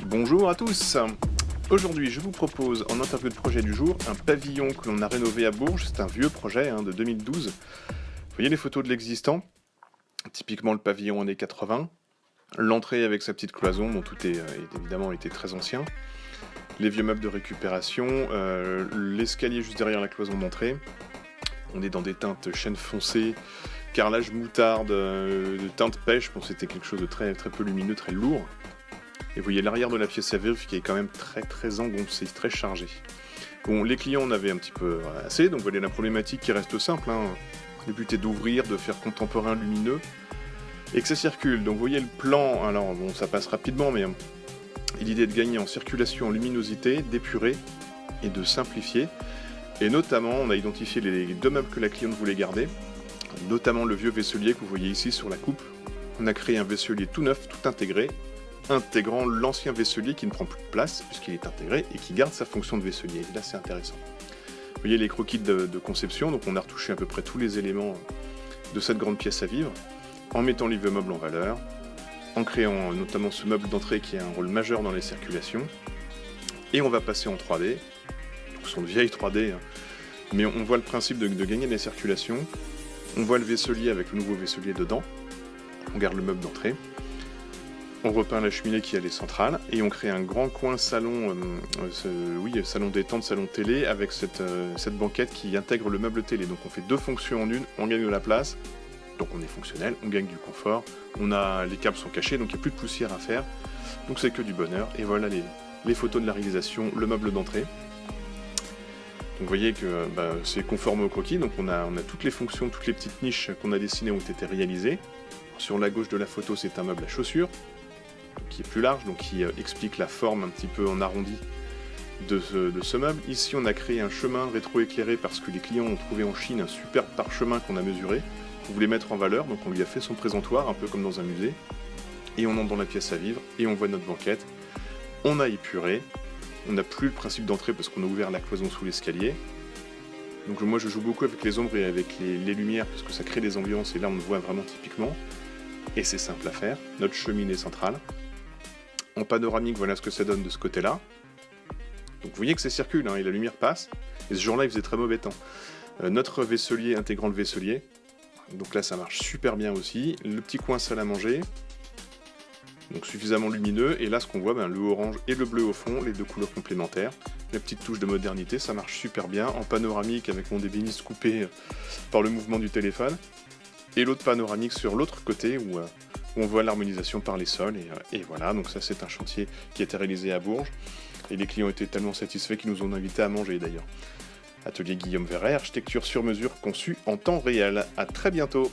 Bonjour à tous. Aujourd'hui, je vous propose en interview de projet du jour un pavillon que l'on a rénové à Bourges. C'est un vieux projet de 2012. Vous voyez les photos de l'existant, typiquement le pavillon années 80. L'entrée avec sa petite cloison, dont tout est évidemment été très ancien. Les vieux meubles de récupération, l'escalier juste derrière la cloison d'entrée. On est dans des teintes chêne foncé, carrelage moutarde, de teintes pêche. Bon, c'était quelque chose de très, très peu lumineux, très lourd. Et vous voyez l'arrière de la pièce à vivre qui est quand même très engoncé, très chargé. Bon, les clients en avaient un petit peu assez, donc voilà la problématique qui reste simple. Le but est d'ouvrir, de faire contemporain lumineux, et que ça circule. Donc vous voyez le plan, alors bon ça passe rapidement, mais l'idée est de gagner en circulation, en luminosité, d'épurer et de simplifier. Et notamment, on a identifié les deux meubles que la cliente voulait garder, notamment le vieux vaisselier que vous voyez ici sur la coupe. On a créé un vaisselier tout neuf, tout intégré, intégrant l'ancien vaisselier qui ne prend plus de place puisqu'il est intégré et qui garde sa fonction de vaisselier. Et là c'est intéressant. Vous voyez les croquis de conception, donc on a retouché à peu près tous les éléments de cette grande pièce à vivre, en mettant les vieux meubles en valeur, en créant notamment ce meuble d'entrée qui a un rôle majeur dans les circulations, et on va passer en 3D, donc ce sont de vieilles 3D, mais on voit le principe de gagner des circulations, on voit le vaisselier avec le nouveau vaisselier dedans, on garde le meuble d'entrée, on repeint la cheminée qui allait centrale et on crée un grand coin salon, salon détente, salon télé avec cette banquette qui intègre le meuble télé. Donc on fait deux fonctions en une, on gagne de la place, donc on est fonctionnel, on gagne du confort, les câbles sont cachés donc il n'y a plus de poussière à faire, donc c'est que du bonheur. Et voilà les photos de la réalisation, le meuble d'entrée. Donc vous voyez que c'est conforme au croquis, donc on a toutes les fonctions, toutes les petites niches qu'on a dessinées ont été réalisées. Sur la gauche de la photo c'est un meuble à chaussures, qui est plus large, donc qui explique la forme un petit peu en arrondi de ce meuble. Ici on a créé un chemin rétro-éclairé parce que les clients ont trouvé en Chine un superbe parchemin qu'on a mesuré, qu'on voulait mettre en valeur, donc on lui a fait son présentoir, un peu comme dans un musée, et on entre dans la pièce à vivre, et on voit notre banquette. On a épuré, on n'a plus le principe d'entrée parce qu'on a ouvert la cloison sous l'escalier. Donc moi je joue beaucoup avec les ombres et avec les lumières parce que ça crée des ambiances, et là on le voit vraiment typiquement, et c'est simple à faire. Notre cheminée centrale. En panoramique, voilà ce que ça donne de ce côté-là. Donc vous voyez que ça circule, et la lumière passe. Et ce jour-là, il faisait très mauvais temps. Notre vaisselier intégrant le vaisselier. Donc là, ça marche super bien aussi. Le petit coin salle à manger. Donc suffisamment lumineux. Et là, ce qu'on voit, le orange et le bleu au fond, les deux couleurs complémentaires. La petite touche de modernité, ça marche super bien. En panoramique, avec mon ébéniste coupé par le mouvement du téléphone. Et l'autre panoramique sur l'autre côté, où on voit l'harmonisation par les sols, et voilà, donc ça c'est un chantier qui a été réalisé à Bourges, et les clients étaient tellement satisfaits qu'ils nous ont invités à manger d'ailleurs. Atelier Guillaume Verret, architecture sur mesure conçue en temps réel. À très bientôt.